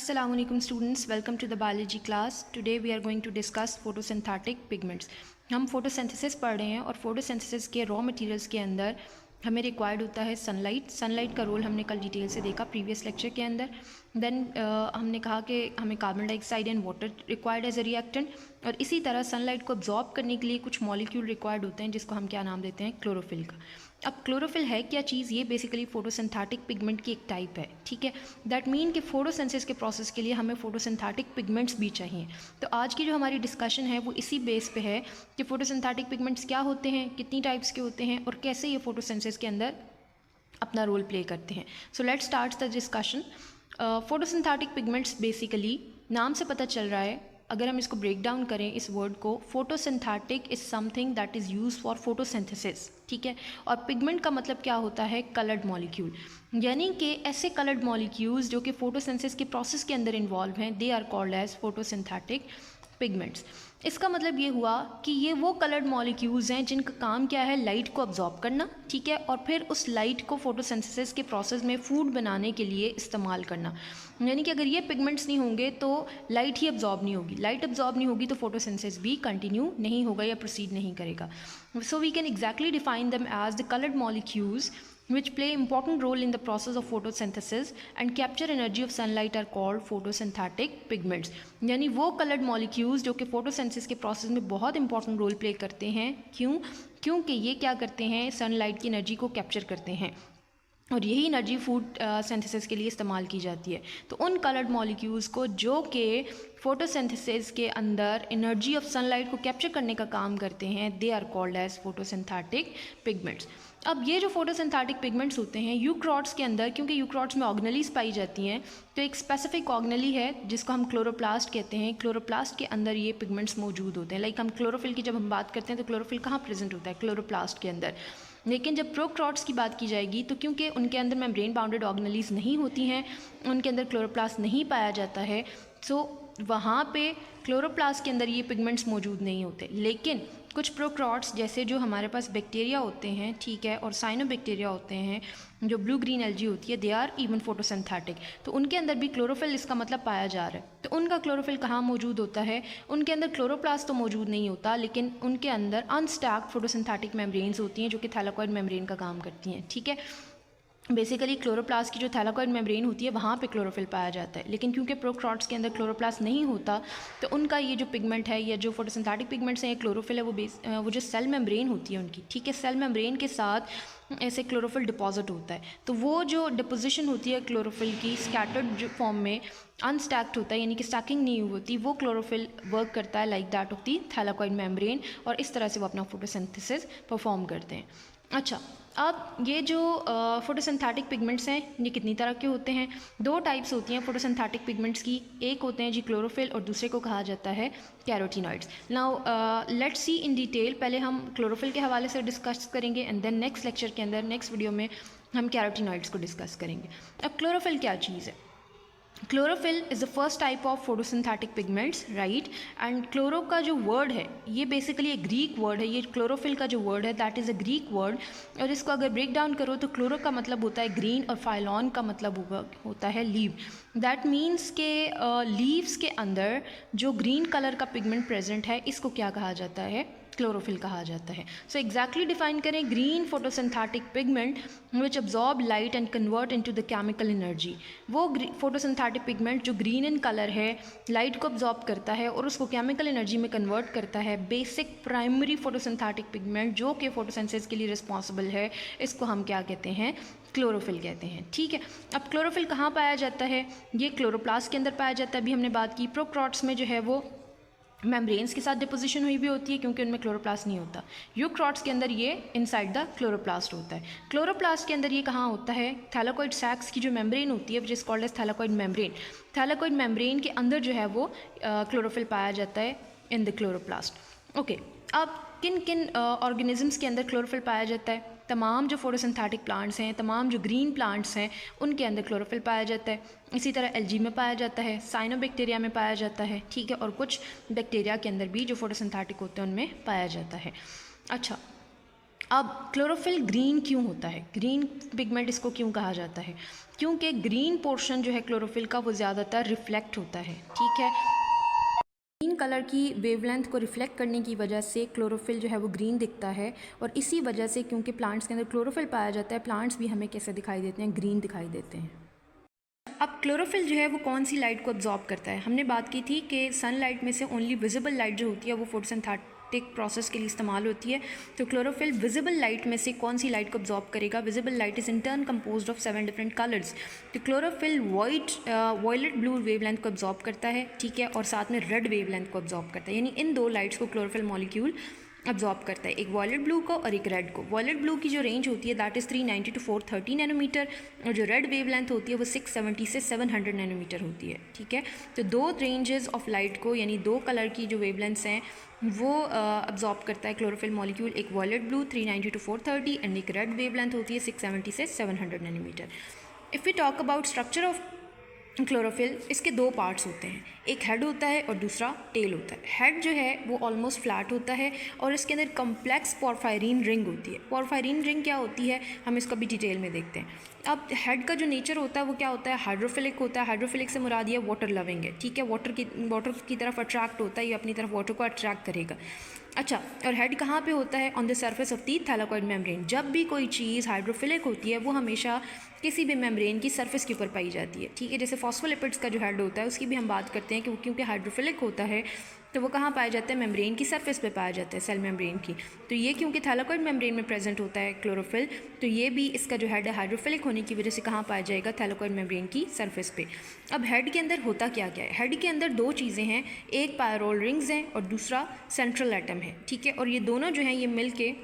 Assalamualaikum students, welcome to the biology class. Today we are going to discuss photosynthetic pigments. हम photosynthesis पढ़ रहे हैं और photosynthesis के रॉ मटेरियल्स के अंदर हमें रिक्वायर्ड होता है सनलाइट का रोल हमने कल डिटेल से देखा प्रीवियस लेक्चर के अंदर. देन हमने कहा कि हमें carbon dioxide and water required as a reactant, और इसी तरह सनलाइट को अब्जॉर्ब करने के लिए कुछ मॉलिक्यूल रिक्वायर्ड होते हैं जिसको हम क्या नाम देते हैं, क्लोरोफिल का. अब क्लोरोफिल है क्या चीज़? ये बेसिकली फोटोसिंथेटिक पिगमेंट की एक टाइप है. ठीक है, दैट मीन कि फोटोसिंथेसिस के प्रोसेस के लिए हमें फोटोसिंथेटिक पिगमेंट्स भी चाहिए. तो आज की जो हमारी डिस्कशन है वो इसी बेस पे है कि फोटोसिंथेटिक पिगमेंट्स क्या होते हैं, कितनी टाइप्स के होते हैं और कैसे ये फोटोसिंथेसिस के अंदर अपना रोल प्ले करते हैं. So let's start the discussion. Photosynthetic pigments basically नाम से पता चल रहा है, अगर हम इसको ब्रेक डाउन करें इस वर्ड को, photosynthetic is something that is use for photosynthesis. ठीक है, और पिगमेंट का मतलब क्या होता है, कलर्ड मॉलिक्यूल. यानी कि ऐसे कलर्ड मॉलिक्यूल्स जो कि फोटोसिंथेसिस के प्रोसेस के अंदर इन्वॉल्व हैं, they are called as photosynthetic pigments. इसका मतलब ये हुआ कि ये वो कलर्ड मॉलिक्यूल्स हैं जिनका काम क्या है, लाइट को अब्जॉर्ब करना. ठीक है, और फिर उस लाइट को फोटोसिंथेसिस के प्रोसेस में फूड बनाने के लिए इस्तेमाल करना. यानी कि अगर ये पिगमेंट्स नहीं होंगे तो लाइट ही अब्जॉर्ब नहीं होगी. लाइट अब्जॉर्ब नहीं होगी तो फोटोसिंथेसिस भी कंटिन्यू नहीं होगा या प्रोसीड नहीं करेगा. So we can exactly define them as the coloured molecules which play important role in the process of photosynthesis and capture energy of sunlight are called photosynthetic pigments. यानी वो colored molecules जो कि photosynthesis के process में बहुत important role play करते हैं. क्योंकि ये क्या करते हैं, sunlight की energy को capture करते हैं और यही एनर्जी फूड सिंथेसिस के लिए इस्तेमाल की जाती है. तो उन कलर्ड मॉलिक्यूल्स को जो कि फोटोसिंथेसिस के अंदर एनर्जी ऑफ सनलाइट को कैप्चर करने का काम करते हैं, they are called as photosynthetic pigments. अब ये जो फोटोसिंथेटिक पिगमेंट्स होते हैं यूक्रोट्स के अंदर, क्योंकि यूक्रोट्स में ऑर्गेनेलीज पाई जाती हैं, तो एक स्पेसिफिक ऑर्गेनेली है जिसको हम क्लोरोप्लास्ट कहते हैं. क्लोरोप्लास्ट के अंदर ये पिगमेंट्स मौजूद होते हैं. लाइक हम क्लोरोफिल की जब हम बात करते हैं तो क्लोरोफिल कहाँ प्रेजेंट होता है, क्लोरोप्लास्ट के अंदर. लेकिन जब प्रोक्रोट्स की बात की जाएगी तो क्योंकि उनके अंदर मेम्ब्रेन बाउंडेड ऑर्गेनेलीज नहीं होती हैं, उनके अंदर क्लोरोप्लास्ट नहीं पाया जाता है, सो वहाँ पे क्लोरोप्लास्ट के अंदर ये पिगमेंट्स मौजूद नहीं होते. लेकिन कुछ प्रोक्रोट्स जैसे जो हमारे पास बैक्टीरिया होते हैं, ठीक है, और साइनोबैक्टीरिया होते हैं, जो ब्लू ग्रीन एल्गी होती है, दे आर इवन फोटोसिंथेटिक. तो उनके अंदर भी क्लोरोफिल इसका मतलब पाया जा रहा है. तो उनका क्लोरोफिल कहाँ मौजूद होता है, उनके अंदर क्लोरोप्लास्ट तो मौजूद नहीं होता, लेकिन उनके अंदर अनस्टैक्ड फोटोसिंथेटिक मेम्ब्रेन्स होती हैं जो कि थैलाकॉइड मेम्ब्रेन का काम करती हैं. ठीक है, बेसिकली क्लोरोप्लास्ट की जो थैलाकॉइड मेम्ब्रेन होती है वहाँ पे क्लोरोफिल पाया जाता है. लेकिन क्योंकि प्रोक्रोट्स के अंदर क्लोरोप्लास्ट नहीं होता तो उनका ये जो पिगमेंट है या जो फोटोसिंथेटिक पिगमेंट्स हैं, ये क्लोरोफिल है, वो जो सेल मेम्ब्रेन होती है उनकी, ठीक है, सेल मेम्ब्रेन के साथ ऐसे क्लोरोफिल डिपॉजिट होता है. तो वो जो डिपोजिशन होती है क्लोरोफिल की स्कैटर्ड फॉर्म में, अनस्टैक्ड होता है, यानी कि स्टैकिंग नहीं होती, वो क्लोरोफिल वर्क करता है like that of the thylakoid membrane, और इस तरह से वो अपना फोटोसिंथेसिस परफॉर्म करते हैं. अच्छा, अब ये जो फोटोसिंथेटिक पिगमेंट्स हैं ये कितनी तरह के होते हैं? दो टाइप्स होती हैं फोटोसिंथेटिक पिगमेंट्स की. एक होते हैं जी क्लोरोफिल और दूसरे को कहा जाता है carotenoids. Now let's see in detail. पहले हम क्लोरोफिल के हवाले से डिस्कस करेंगे एंड देन नेक्स्ट लेक्चर के अंदर, नेक्स्ट वीडियो में हम कैरोटीनॉइड्स को डिस्कस करेंगे. अब क्लोरोफिल क्या चीज़ है? Chlorophyll is the first type of photosynthetic pigments, right. And chloro का जो वर्ड है ये बेसिकली एक ग्रीक वर्ड है. ये क्लोरोफिल का जो वर्ड है that is a Greek word, और इसको अगर ब्रेक डाउन करो तो क्लोरो का मतलब होता है ग्रीन और फाइलॉन का मतलब होता है लीव. दैट मीन्स के लीव्स के अंदर जो ग्रीन कलर का पिगमेंट प्रेजेंट है इसको क्या कहा जाता है, क्लोरोफिल कहा जाता है. सो एग्जैक्टली डिफाइन करें, green photosynthetic pigment which absorb light and convert into the chemical energy. वो फोटोसिंथेटिक पिगमेंट जो ग्रीन इन कलर है, लाइट को अब्जॉर्ब करता है और उसको केमिकल एनर्जी में कन्वर्ट करता है. बेसिक प्राइमरी फोटोसिंथेटिक पिगमेंट जो कि फोटोसिंथेसिस के लिए रिस्पॉन्सिबल है, इसको हम क्या कहते हैं, क्लोरोफिल कहते हैं. ठीक है, अब क्लोरोफिल कहाँ पाया जाता है? ये क्लोरोप्लास्ट के अंदर पाया जाता है. अभी हमने बात की प्रोक्रोट्स में जो है वो मेम्ब्रेन्स के साथ डिपोजिशन हुई भी होती है क्योंकि उनमें क्लोरोप्लास्ट नहीं होता. यूक्रोट्स के अंदर ये इनसाइड द क्लोरोप्लास्ट होता है. क्लोरोप्लास्ट के अंदर ये कहाँ होता है, थैलाकॉइड सैक्स की जो मेम्ब्रेन होती है which is called as thylakoid membrane. Thylakoid membrane के अंदर जो है वो क्लोरोफिल पाया जाता है इन द क्लोरोप्लास्ट. ओके, अब किन किन ऑर्गेनिजम्स के अंदर क्लोरोफिल पाया जाता है? तमाम जो फोटोसिंथेटिक प्लांट्स हैं, तमाम जो ग्रीन प्लांट्स हैं, उनके अंदर क्लोरोफिल पाया जाता है. इसी तरह एल्गी में पाया जाता है, साइनोबैक्टीरिया में पाया जाता है, ठीक है, और कुछ बैक्टीरिया के अंदर भी जो फोटोसिंथेटिक होते हैं उनमें पाया जाता है. अच्छा, अब क्लोरोफिल ग्रीन क्यों होता है, ग्रीन पिगमेंट इसको क्यों कहा जाता है? क्योंकि ग्रीन पोर्शन जो है क्लोरोफिल का वो ज़्यादातर रिफ्लेक्ट होता है, ठीक है। ग्रीन कलर की वेवलेंथ को रिफ्लेक्ट करने की वजह से क्लोरोफिल जो है वो ग्रीन दिखता है, और इसी वजह से क्योंकि प्लांट्स के अंदर क्लोरोफिल पाया जाता है, प्लांट्स भी हमें कैसे दिखाई देते हैं, ग्रीन दिखाई देते हैं। अब क्लोरोफिल जो है वो कौन सी लाइट को अब्जॉर्ब करता है? हमने बात की थी कि सनलाइट में से ओनली विजिबल लाइट जो होती है वो फोटोसिंथेटिक प्रोसेस के लिए इस्तेमाल होती है। तो क्लोरोफिल विजिबल लाइट में से कौन सी लाइट को अब्जॉर्ब करेगा? Visible light is in turn composed of 7 different colours. तो क्लोरोफिल वॉयलेट ब्लू वेवलेंथ को अब्जॉर्ब करता है, ठीक है, और साथ में रेड वेवलेंथ को अब्जॉर्ब करता है, यानी इन दो लाइट्स को क्लोरोफिल मॉलिक्यूल अब्जॉर्ब करता है, एक वॉयलेट ब्लू को और एक रेड को। वॉयलेट ब्लू की जो रेंज होती है दैट इज़ 390 टू 430 नैनोमीटर, और जो रेड वेवलेंथ होती है वो 670 से 700 नैनोमीटर होती है, ठीक है। तो दो रेंजेस ऑफ लाइट को, यानी दो कलर की जो वेवलेंथ्स हैं वो अब्जॉर्ब करता है क्लोरोफिल मॉलिक्यूल, एक वॉयलेट ब्लू 390 टू 430 एंड एक रेड वेवलेंथ होती है 670 से 700 nanometer. If we talk about structure of chlorophyll, इसके दो पार्ट्स होते हैं, एक हेड होता है और दूसरा टेल होता है। हेड जो है वो ऑलमोस्ट फ्लैट होता है और इसके अंदर कम्प्लेक्स पोरफायरिन रिंग होती है। पोरफायरिन रिंग क्या होती है, हम इसको भी डिटेल में देखते हैं। अब हेड का जो नेचर होता है वो क्या होता है, हाइड्रोफिलिक होता है। हाइड्रोफिलिक से मुराद ये वाटर लविंग है, ठीक है, वाटर की तरफ अट्रैक्ट होता है, ये अपनी तरफ वाटर को अट्रैक्ट करेगा। अच्छा, और हेड कहाँ पे होता है? On the surface of the thylakoid membrane. जब भी कोई चीज़ हाइड्रोफिलिक होती है वो हमेशा किसी भी मेम्ब्रेन की सरफेस के ऊपर पाई जाती है, ठीक है। जैसे फॉस्फोलिपिड्स का जो हेड होता है उसकी भी हम बात करते हैं कि वो क्योंकि हाइड्रोफिलिक होता है तो वो कहाँ पाया जाता है? मेम्ब्रेन की सरफेस पे पाया जाता है, सेल मेम्ब्रेन की। तो ये क्योंकि थैलाकोइड मेम्ब्रेन में प्रेजेंट होता है क्लोरोफिल, तो ये भी इसका जो हेड है हाइड्रोफिलिक होने की वजह से कहाँ पाया जाएगा? थैलाकोइड मेम्ब्रेन की सरफेस पे। अब हेड के अंदर होता क्या क्या है? हेड के अंदर दो चीज़ें हैं, एक पायरोल रिंग्स हैं और दूसरा सेंट्रल एटम है, ठीक है। और ये दोनों जो हैं ये मिल के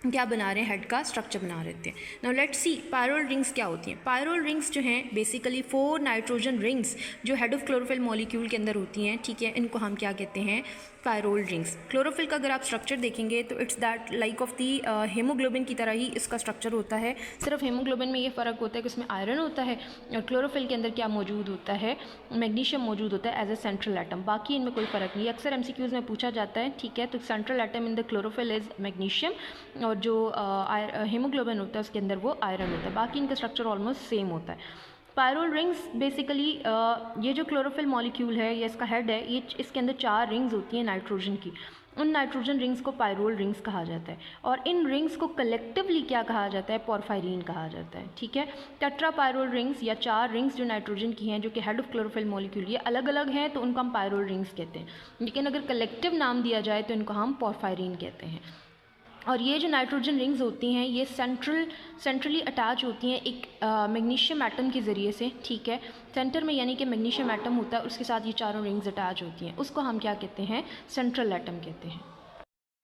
क्या बना रहे हैं? हेड का स्ट्रक्चर बना रहे थे। Now let's see pyrrole rings क्या होती हैं। पायरोल रिंग्स जो हैं बेसिकली 4 नाइट्रोजन रिंग्स जो हेड ऑफ क्लोरोफिल मॉलिक्यूल के अंदर होती हैं, ठीक है, इनको हम क्या कहते हैं? Pyrrole rings. क्लोरोफिल का अगर आप स्ट्रक्चर देखेंगे तो it's that like of the haemoglobin की तरह ही इसका स्ट्रक्चर होता है। सिर्फ हेमोग्लोबिन में ये फ़र्क होता है कि उसमें आयरन होता है और क्लोरोफिल के अंदर क्या मौजूद होता है? मैग्नीशियम मौजूद होता है एज ए सेंट्रल एटम। बाकी इनमें कोई फ़र्क नहीं है, अक्सर MCQs में पूछा जाता है, ठीक है। तो central atom in the chlorophyll is magnesium और जो हेमोग्लोबिन होता है उसके अंदर वो आयरन होता है। बाकी इनका स्ट्रक्चर ऑलमोस्ट सेम होता है। पायरोल रिंग्स बेसिकली ये जो क्लोरोफिल मॉलिक्यूल है या इसका हेड है, ये इसके अंदर 4 रिंग्स होती हैं नाइट्रोजन की। उन नाइट्रोजन रिंग्स को पायरोल रिंग्स कहा जाता है और इन रिंग्स को कलेक्टिवली क्या कहा जाता है? पोरफायरिन कहा जाता है, ठीक है। टेट्रा पायरोल रिंग्स या 4 रिंग्स जो नाइट्रोजन की हैं जो कि हेड ऑफ क्लोरोफिल मॉलिक्यूल, ये अलग अलग हैं तो उनको हम पायरोल रिंग्स कहते हैं, लेकिन अगर कलेक्टिव नाम दिया जाए तो इनको हम पोरफायरिन कहते हैं। और ये जो नाइट्रोजन रिंग्स होती हैं ये सेंट्रली अटैच होती हैं एक मैग्नीशियम एटम के ज़रिए से, ठीक है। सेंटर में यानी कि मैग्नीशियम एटम होता है, उसके साथ ये चारों रिंग्स अटैच होती हैं, उसको हम क्या कहते हैं? सेंट्रल एटम कहते हैं।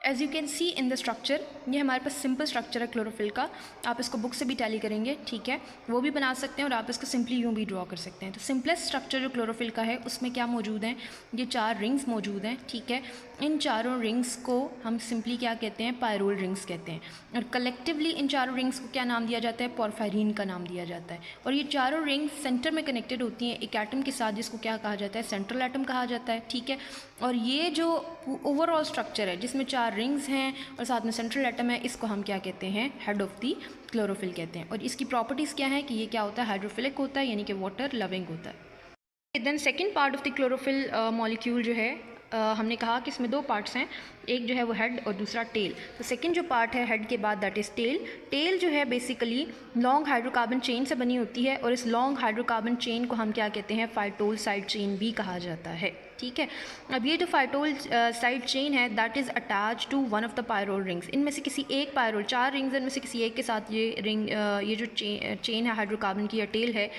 As you can see in the structure, ये हमारे पास सिंपल स्ट्रक्चर है क्लोरोफिल का। आप इसको बुक से भी टैली करेंगे, ठीक है, वो भी बना सकते हैं और आप इसको सिंपली यूँ भी ड्रॉ कर सकते हैं। तो सिंपलेस्ट स्ट्रक्चर जो क्लोरोफिल का है उसमें क्या मौजूद हैं? ये 4 रिंग्स मौजूद हैं, ठीक है। इन चारों रिंग्स को हम सिंपली क्या कहते हैं? पायरोल रिंग्स कहते हैं। और कलेक्टिवली इन चारों रिंग्स को क्या नाम दिया जाता है? पोरफायरिन का नाम दिया जाता है। और ये चारों रिंग्स सेंटर में कनेक्टेड होती हैं एक एटम के साथ जिसको क्या कहा जाता है? सेंट्रल एटम कहा जाता है, ठीक है। और ये जो ओवरऑल स्ट्रक्चर है जिसमें 4 रिंग्स हैं और साथ में सेंट्रल एटम है, इसको हम क्या कहते हैं? हेड ऑफ दी क्लोरोफिल कहते हैं। और इसकी प्रॉपर्टीज़ क्या है कि ये क्या होता है? हाइड्रोफिलिक होता है, यानी कि वाटर लविंग होता है। Then second part of the chlorophyll molecule जो है, हमने कहा कि इसमें 2 पार्ट्स हैं, एक जो है वो हेड और दूसरा टेल। तो सेकंड जो पार्ट है हेड के बाद दैट इज़ टेल। टेल जो है बेसिकली लॉन्ग हाइड्रोकार्बन चेन से बनी होती है और इस लॉन्ग हाइड्रोकार्बन चेन को हम क्या कहते हैं? फाइटोल साइड चेन भी कहा जाता है, ठीक है। अब ये जो फाइटोल साइड चेन है that is attach to one of the pyrrole rings. इनमें से किसी एक पायरोल, 4 रिंग्स इनमें से किसी एक के साथ ये रिंग, ये जो चेन है हाइड्रोकार्बन की या टेल है,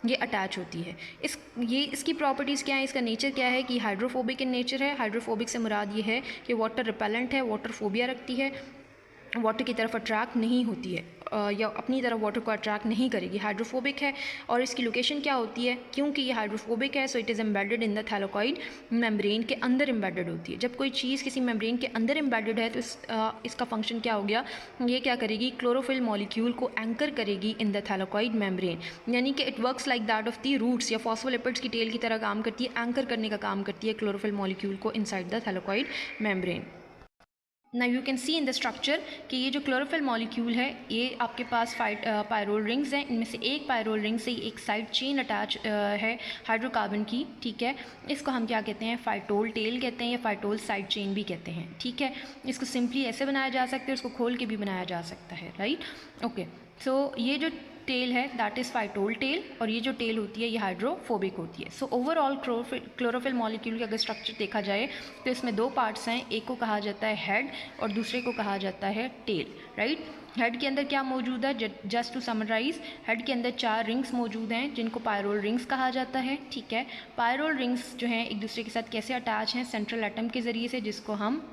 ये अटैच होती है। इसकी प्रॉपर्टीज़ क्या है? इसका नेचर क्या है कि हाइड्रोफोबिक इन नेचर है। हाइड्रोफोबिक से मुराद ये है कि वाटर रिपेलेंट है, वाटर फोबिया रखती है, वाटर की तरफ अट्रैक्ट नहीं होती है या अपनी तरफ वाटर को अट्रैक्ट नहीं करेगी, हाइड्रोफोबिक है। और इसकी लोकेशन क्या होती है? क्योंकि ये हाइड्रोफोबिक है so it is embedded in the thylakoid membrane के अंदर एम्बेडेड होती है। जब कोई चीज़ किसी मेम्ब्रेन के अंदर एम्बेडेड है तो इसका फंक्शन क्या हो गया? ये क्या करेगी? क्लोरोफिल मॉलिक्यूल को एंकर करेगी इन द थैलाकोइड मेम्ब्रेन, यानी कि it works like that of the roots या फॉस्फोलिपिड्स की टेल की तरह काम करती है, एंकर करने का काम करती है क्लोरोफिल मॉलिक्यूल को इनसाइड द थैलाकोइड मेम्ब्रेन। ना you can see in the structure कि ये जो क्लोरोफिल मॉलिक्यूल है ये आपके पास पायरोल रिंग्स हैं। इनमें से एक पायरोल रिंग से एक साइड चेन अटैच है हाइड्रोकार्बन की, ठीक है। इसको हम क्या कहते हैं, फाइटोल टेल कहते हैं या फाइटोल साइड चेन भी कहते हैं, ठीक है। इसको सिंपली ऐसे बनाया जा सकता है, इसको खोल के भी बनाया जा सकता है, राइट। ओके, सो ये जो टेल है दैट इज़ फाइटोल टेल, और ये जो टेल होती है ये हाइड्रोफोबिक होती है। सो ओवरऑल क्लोरोफिल मॉलिक्यूल का अगर स्ट्रक्चर देखा जाए तो इसमें दो पार्ट्स हैं, एक को कहा जाता है हेड और दूसरे को कहा जाता है टेल, राइट। हेड के अंदर क्या मौजूद है, जस्ट टू समराइज, हेड के अंदर 4 रिंग्स मौजूद हैं जिनको पायरोल रिंग्स कहा जाता है, ठीक है। पायरोल रिंग्स जो हैं एक दूसरे के साथ कैसे अटैच हैं, सेंट्रल एटम के ज़रिए से, जिसको हम,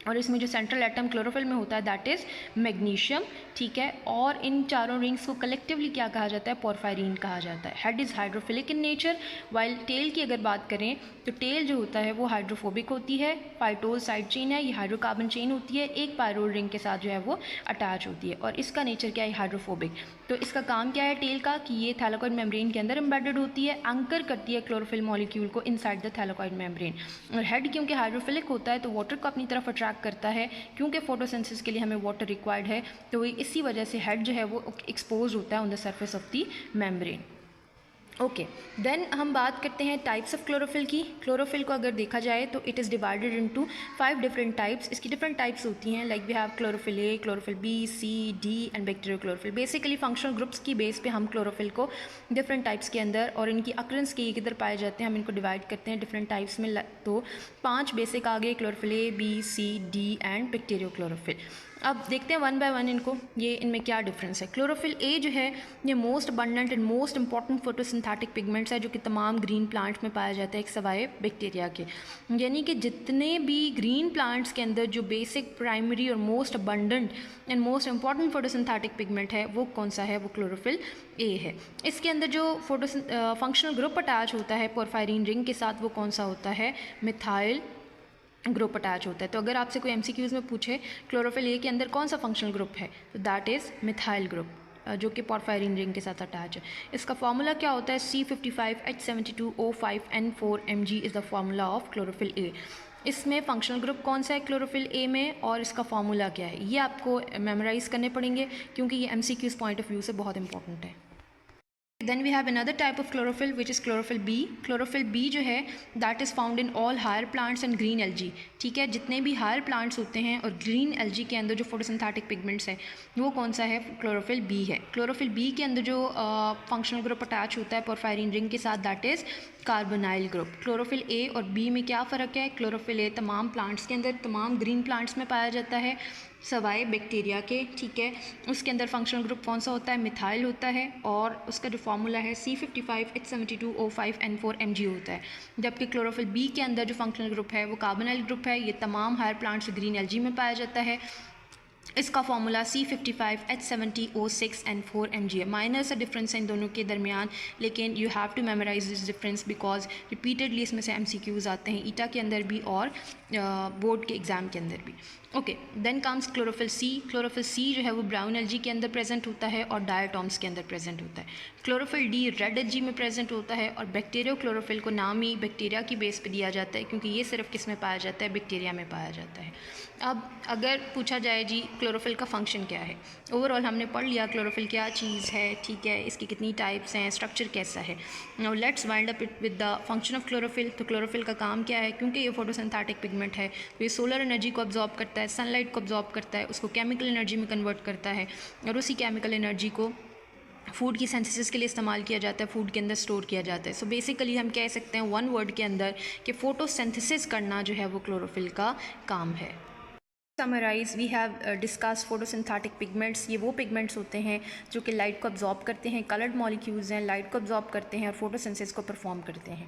और इसमें जो सेंट्रल एटम क्लोरोफिल में होता है दैट इज़ मैग्नीशियम, ठीक है। और इन चारों रिंग्स को कलेक्टिवली क्या कहा जाता है, पोरफायरिन कहा जाता है। Head is hydrophilic in nature, while tail की अगर बात करें तो टेल जो होता है वो हाइड्रोफोबिक होती है। फाइटोल साइड चेन है, ये हाइड्रोकार्बन चेन होती है, एक पायरोल रिंग के साथ जो है वो अटैच होती है, और इसका नेचर क्या है, हाइड्रोफोबिक। तो इसका काम क्या है टेल का, कि ये थैलेकॉइड मेम्ब्रेन के अंदर एम्बेडेड होती है, एंकर करती है क्लोरोफिल मॉलिक्यूल को इनसाइड द थैलेकॉइड मेम्ब्रेन। और हेड क्योंकि हाइड्रोफिलिक होता है तो वाटर को अपनी तरफ अट्रैक्ट करता है, क्योंकि फोटोसिंथेसिस के लिए हमें वाटर रिक्वायर्ड है, तो इसी वजह से हेड जो है वो एक्सपोज होता है on the surface of the membrane. Okay, then हम बात करते हैं टाइप्स ऑफ क्लोरोफिल की। क्लोरोफिल को अगर देखा जाए तो it is divided into 5 different types. इसकी डिफरेंट टाइप्स होती हैं, like we have chlorophyll A, chlorophyll B, C, D and bacterial chlorophyll. Basically functional groups की बेस पे हम क्लोरोफिल को डिफरेंट टाइप्स के अंदर, और इनकी अक्रेंस के किधर पाए जाते हैं, हम इनको डिवाइड करते हैं डिफरेंट टाइप्स में। तो 5 बेसिक आ गए, chlorophyll A, B, C, D and bacterial chlorophyll. अब देखते हैं वन बाय वन इनको, ये इनमें क्या डिफरेंस है। क्लोरोफिल ए जो है ये most abundant and most important photosynthetic pigments है, जो कि तमाम ग्रीन प्लांट्स में पाया जाता है, एक सवाए बैक्टीरिया के। यानी कि जितने भी ग्रीन प्लांट्स के अंदर जो बेसिक, प्राइमरी और most abundant and most important photosynthetic pigment है वो कौन सा है, वो क्लोरोफिल ए है। इसके अंदर जो फंक्शनल ग्रुप अटैच होता है पोरफायरिन रिंग के साथ वो कौन सा होता है, मिथाइल ग्रुप अटैच होता है। तो अगर आपसे कोई MCQs में पूछे क्लोरोफिल ए के अंदर कौन सा फंक्शनल ग्रुप है, तो दैट इज़ मिथाइल ग्रुप, जो कि पोरफायरिन रिंग के साथ अटैच है। इसका फार्मूला क्या होता है, C55H72O5N4Mg is the formula of chlorophyll A. इसमें फंक्शनल ग्रुप कौन सा है क्लोरोफिल ए में, और इसका फार्मूला क्या है, ये आपको मेमोराइज़ करने पड़ेंगे, क्योंकि ये MCQs पॉइंट ऑफ व्यू से बहुत इंपॉर्टेंट है। Then we have another type of chlorophyll which is chlorophyll B. Chlorophyll B जो है that is found in all higher plants and green algae, ठीक है। जितने भी हायर प्लांट्स होते हैं और ग्रीन एल्जी के अंदर जो फोटोसिंथेटिक पिगमेंट्स है वो कौन सा है, क्लोरोफिल बी है। क्लोरोफिल बी के अंदर जो फंक्शनल ग्रुप अटैच होता है पोरफायरिन रिंग के साथ that is carbonyl group. Chlorophyll A और बी में क्या फ़र्क है, क्लोरोफिल ए तमाम प्लांट्स के अंदर, तमाम ग्रीन प्लांट्स में पाया जाता है सवाए बैक्टीरिया के, ठीक है। उसके अंदर फंक्शनल ग्रुप कौन सा होता है, मिथाइल होता है, और उसका जो फार्मूला है C55H72O5N4Mg होता है। जबकि क्लोरोफिल बी के अंदर जो फंक्शनल ग्रुप है वो कार्बोनाइल ग्रुप है, ये तमाम हायर प्लांट्स ग्रीन एल्जी में पाया जाता है। इसका फॉर्मूला C55H70O6N4Mg है। माइनर सा डिफरेंस है इन दोनों के दरमियान, लेकिन you have to memorise this difference because repeatedly इसमें से MCQs आते हैं, ईटा के अंदर भी और बोर्ड के एग्ज़ाम के अंदर भी। Okay, then comes chlorophyll C. Chlorophyll C जो है वो ब्राउन एल्जी के अंदर प्रेजेंट होता है और डायटॉम्स के अंदर प्रेजेंट होता है। क्लोरोफिल डी रेड एल्जी में प्रेजेंट होता है, और बैक्टीरियो क्लोरोफिल को नाम ही बैक्टीरिया की बेस पे दिया जाता है, क्योंकि ये सिर्फ किस में पाया जाता है, बैक्टीरिया में पाया जाता है। अब अगर पूछा जाए जी क्लोरोफिल का फंक्शन क्या है, ओवरऑल हमने पढ़ लिया क्लोरोफिल क्या चीज़ है, ठीक है, इसकी कितनी टाइप्स हैं, स्ट्रक्चर कैसा है। Now let's wind up with the function of chlorophyll. तो क्लोरोफिल का काम क्या है, क्योंकि ये फोटोसिंथेटिक पिगमेंट है तो ये सोलर एनर्जी को अब्जॉर्ब करता है, सनलाइट को अब्जॉर्ब करता है, उसको केमिकल एनर्जी में कन्वर्ट करता है, और उसी केमिकल एनर्जी को फूड की सिंथेसिस के लिए इस्तेमाल किया जाता है, फूड के अंदर स्टोर किया जाता है। सो बेसिकली हम कह सकते हैं वन वर्ड के अंदर कि फोटोसिंथेसिस करना जो है वो क्लोरोफिल का काम है। Summarise we have discuss photosynthetic pigments. ये वो पिगमेंट्स होते हैं जो कि लाइट को अब्जॉर्ब करते हैं, कलर्ड मॉलिक्यूल्स हैं, लाइट को अब्जॉर्ब करते हैं और फोटोसिंथेसिस को परफॉर्म करते हैं।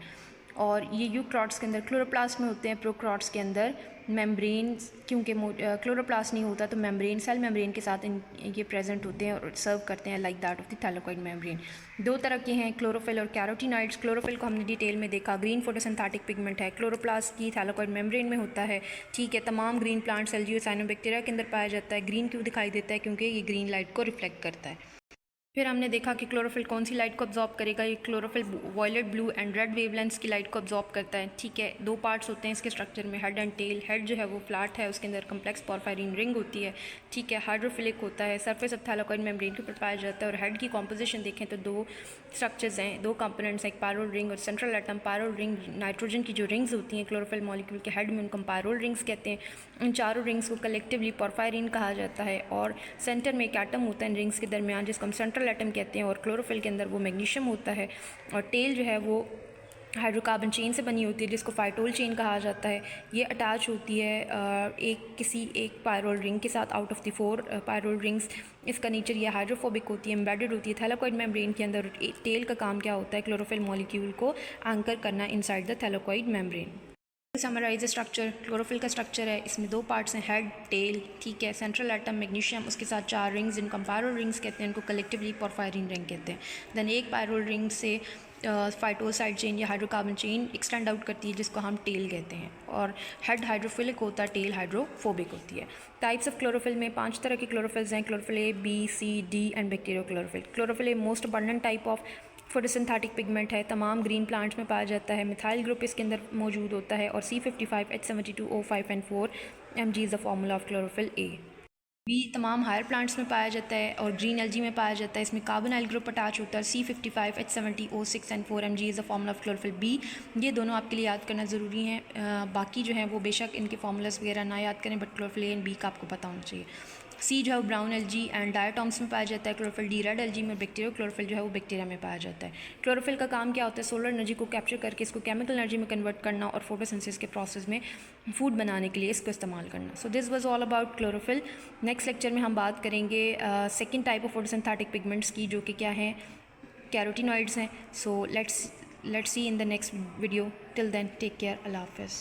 और ये यूकैरियोट्स के अंदर क्लोरोप्लास्ट में होते हैं, प्रोकैरियोट्स के अंदर मेम्ब्रेन, क्योंकि क्लोरोप्लास्ट नहीं होता तो मेम्ब्रेन, सेल मेम्ब्रेन के साथ ये प्रेजेंट होते हैं और सर्व करते हैं like that of the thylakoid membrane. दो तरह के हैं क्लोरोफिल और कैरोटीनॉइड्स। क्लोरोफिल को हमने डिटेल में देखा, ग्रीन फोटोसिंथेटिक पिगमेंट है, क्लोरोप्लास्ट की थैलेकॉइड मेम्ब्रेन में होता है, ठीक है। तमाम ग्रीन प्लांट्स एल्जी और साइनोबैक्टीरिया के अंदर पाया जाता है। ग्रीन क्यों दिखाई देता है, क्योंकि ये ग्रीन लाइट को रिफ्लेक्ट करता है। फिर हमने देखा कि क्लोरोफिल कौन सी लाइट को अब्जॉर्ब करेगा। ये chlorophyll violet, blue and red wavelengths की लाइट को अब्जॉर्ब करता है। ठीक है, दो पार्ट्स होते हैं इसके स्ट्रक्चर में, हेड एंड टेल। हेड जो है वो फ्लैट है, उसके अंदर कम्प्लेक्स पोरफायरिन रिंग होती है। ठीक है, हाइड्रोफिलिक होता है, सरफेस ऑफ थैलाकोइड मेम्ब्रेन के ऊपर पाया जाता है। और हेड की कॉम्पोजिशन देखें तो दो स्ट्रक्चर्स हैं, दो कंपोनेंट्स हैं, एक पायरोल रिंग और central atom. Pyrrole ring nitrogen की जो रिंग्स होती हैं क्लोरोफिल मॉलिक्यूल के हेड में, उनको हम पायरोल रिंग्स कहते हैं। इन चारों रिंग्स को कलेक्टिवली पोरफायरिन कहा जाता है। और सेंटर में एक एटम होता है इन रिंग्स के दरमियान, जिसको हम सेंट्रल एटम कहते हैं। और क्लोरोफिल के अंदर वो मैग्नीशियम होता है। और टेल जो है वो हाइड्रोकार्बन चेन से बनी होती है, जिसको फाइटोल चेन कहा जाता है। ये अटैच होती है एक पायरोल रिंग के साथ out of the 4 pyrrole rings. इसका नेचर ये हाइड्रोफोबिक होती है, एम्बेडेड होती है थैलाकोइड मेम्ब्रेन के अंदर। टेल का काम क्या होता है, क्लोरोफिल मॉलिक्यूल को एंकर करना inside the thylakoid membrane. Summarise structure, chlorophyll का स्ट्रक्चर है, इसमें दो पार्ट्स हैं, हेड, टेल। ठीक है, सेंट्रल एटम मैग्नीशियम, उसके साथ 4 रिंग्स जिनको हम पायरोल रिंग्स कहते हैं, इनको कलेक्टिवली पोरफायरिन रिंग कहते हैं। देन एक पायरोल रिंग से फाइटोल साइड चेन या हाइड्रोकार्बन चेन एक्सटेंड आउट करती है, जिसको हम टेल कहते हैं। और हेड हाइड्रोफिलिक होता है, टेल हाइड्रोफोबिक होती है। टाइप्स ऑफ क्लोरोफिल में 5 तरह के क्लोरोफिल्स हैं, chlorophyll A, B, C, D and bacterio chlorophyll. Chlorophyll A most abundant type of photosynthetic pigment है, तमाम ग्रीन प्लांट्स में पाया जाता है। मिथाइल ग्रुप इसके अंदर मौजूद होता है। और C55, H72, O5 and 4 Mg is the formula of chlorophyll A. B तमाम हायर प्लांट्स में पाया जाता है और ग्रीन एल्गी में पाया जाता है। इसमें कार्बोनाइल ग्रुप अटैच होता है। C55, H70, O6 and 4 Mg is the formula of chlorophyll B. ये दोनों आपके लिए याद करना ज़रूरी है। बाकी जो है वो बेशक इनके फार्मूलाज वगैरह ना याद करें, but chlorophyll A and B का आपको पता होना चाहिए। सी जो है वो ब्राउन एल्गी एंड डायटॉम्स में पाया जाता है। क्लोरोफिल डी रेड एल्गी में, बैक्टीरियो क्लोरोफिल जो है वो बैक्टीरिया में पाया जाता है। क्लोरोफिल का काम क्या होता है, सोलर एनर्जी को कैप्चर करके इसको केमिकल एनर्जी में कन्वर्ट करना और फोटोसिंथेसिस के प्रोसेस में फूड बनाने के लिए इसको इस्तेमाल करना। So this was all about chlorophyll. Next lecture में हम बात करेंगे second type of photosynthetic pigments की, जो कि क्या है, कैरोटीनॉइड्स हैं। So let's see in the next video. Till then take care, अल्लाह हाफिज़।